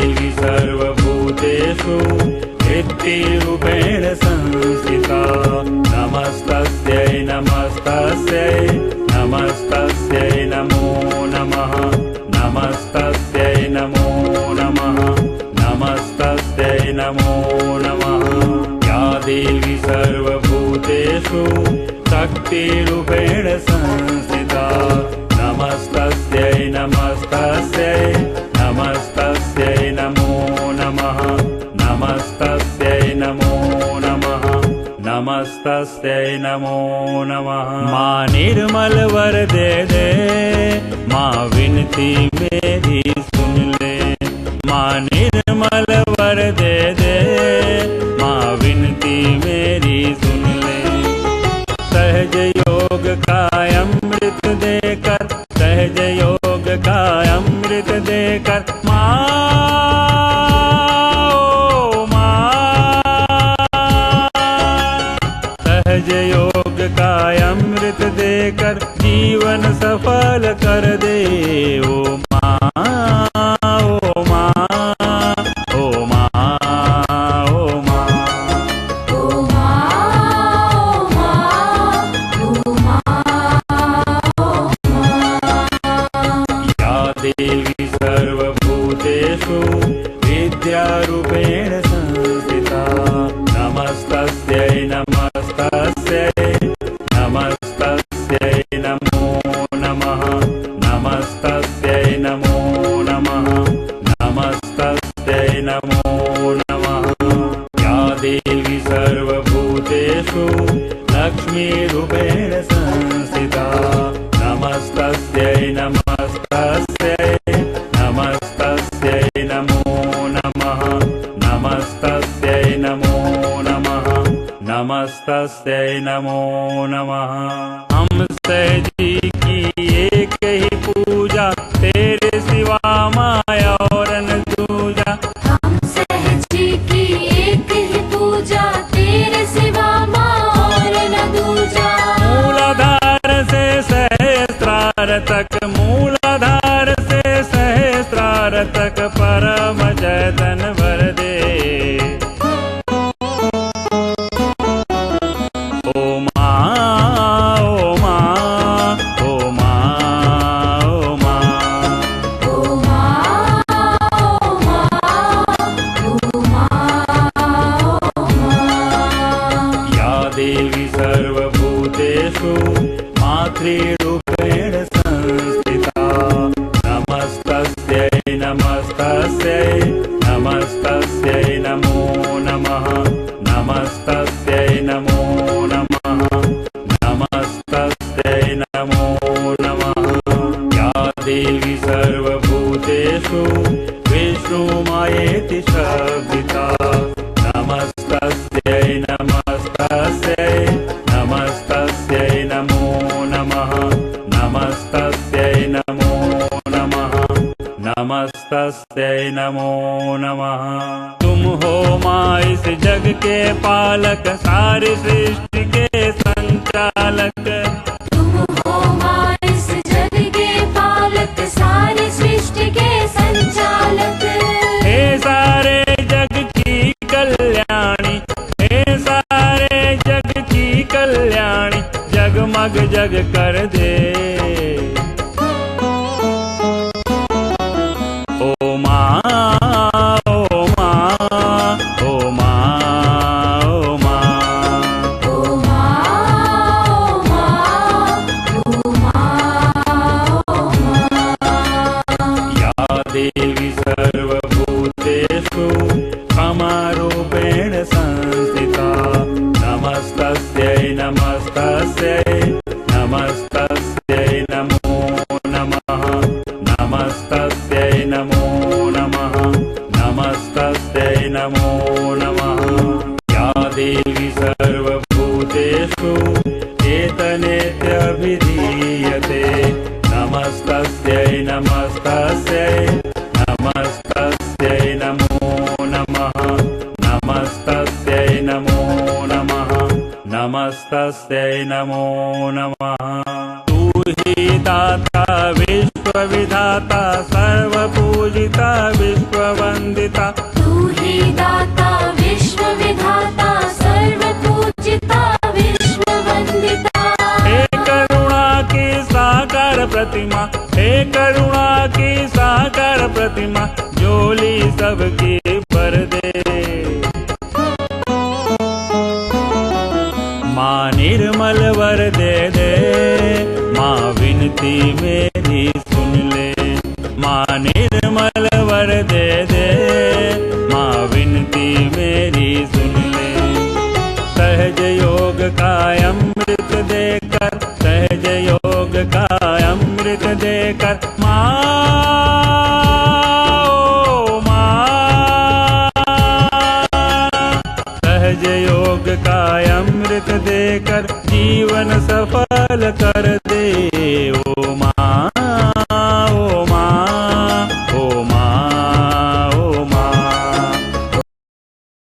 देवी सर्वभूतेषु वृत्तिरूपेण संस्थिता। नमस्तस्यै नमस्तस्यै नमस्तस्यै नमो नमः। नमस्तस्यै नमो नमः। नमस्तस्यै नमो नमः। या देवी सर्वभूतेषु शक्तिरूपेण संस्थिता। नमस्तस्यै नमस्तस्यै नमस्तस्यै नमो नमः। नमस्तस्यै नमो नमः। नमस्तस्यै नमो नमः। माँ निर्मल वर दे दे, माँ विनती मेरी सुन ले। माँ निर्मल वर दे दे, माँ विनती मेरी सुन ले। सहज योग का अमृत देकर, सहज योग का अमृत देकर सहज योग का अमृत देकर जीवन सफल कर दे। ओ माँ, ओ माँ, ओ माँ, ओ माँ, ओ माँ, ओ या देवी सर्वभूतेषु विद्यारूपेण संस्थिता। नमस्तस्यै नमस्तस्यै नमस्तस्यै नमो नमः। नमस्तस्यै नमो नमः। नमस्तस्यै नमो नमः। या देवी सर्वभूतेषु लक्ष्मीरूपेण संस्थिता। नमस्तस्यै नमस्तस्यै नमस्तस्यै नमो नमः। नमस्तस्यै नमो नमः। नमस्तस्यै नमो नमः। हम सहजी की एक ही पूजा, तेरे सिवा माया और न दूजा। हम सहजी की एक ही पूजा, तेरे सिवा माँ और न दूजा। मूलाधार से सहस्रार तक, मूलाधार से सहस्रार तक परम जतन भर दे। ओ माँ, ओ माँ, ओ माँ, ओ माँ, ओ माँ, ओ माँ, ओ माँ। या देवी सर्वभूतेषु मातृरूपेण संस्थिता। नमस्तस्यै नमस्तस्यै नमस्तस्यै नमो नमः। नमस्तस्यै नमो नमः। नमस्तस्यै नमो नमः। या देवी सर्वभूतेषु विष्णुमायेति शब्दिता। नमस्तस्यै नमस्तस्यै नमस्तस्यै नमो नमः। नमस्तस्यै नमो नमः। नमस्तस्यै नमो नमः। तुम हो माँ इस जग के पालक, सारी सृष्टि के संचालक। तुम हो माँ इस जग के पालक, सारी सृष्टि के संचालक। हे सारे जग की कल्याणी, हे सारे जग की कल्याणी, जगमग जग कर दे। ओ माँ, ओ माँ, ओ माँ, ओ माँ, ओ माँ, ओ माँ, ओ माँ। या देवी सर्वभूतेषु क्षमारूपेण संस्थिता। नमस्तस्यै नमस्तस्यै नमस्तस्यै नमो नमः। नमस्तस्यै नमो नमः। नमस्तस्यै नमो नमः। या देवी सर्वभूतेषु चेतनेत्यभिधीयते। नमस्तस्यै नमस्तस्यै नमस्तस्यै नमो नमः। नमस्तस्यै नमो नमः। नमस्तस्यै नमो नमः। तू ही दाता विश्वविधाता, सर्वपूजिता विश्ववन्दिता। वंदिता तू ही दाता विश्व विधाता सर्व पूजिता विश्व वंदिता। हे करुणा की साकार प्रतिमा, हे करुणा की साकार प्रतिमा, झोली सबकी भर दे। माँ निर्मल वर दे दे, माँ विनती मेरी सुन ले। माँ निर्मल वर दे दे, माँ विनती मेरी सुन ले। सहज योग का अमृत देकर, सहज योग का अमृत देकर, माँ ओ माँ, सहज योग का अमृत देकर जीवन सफल कर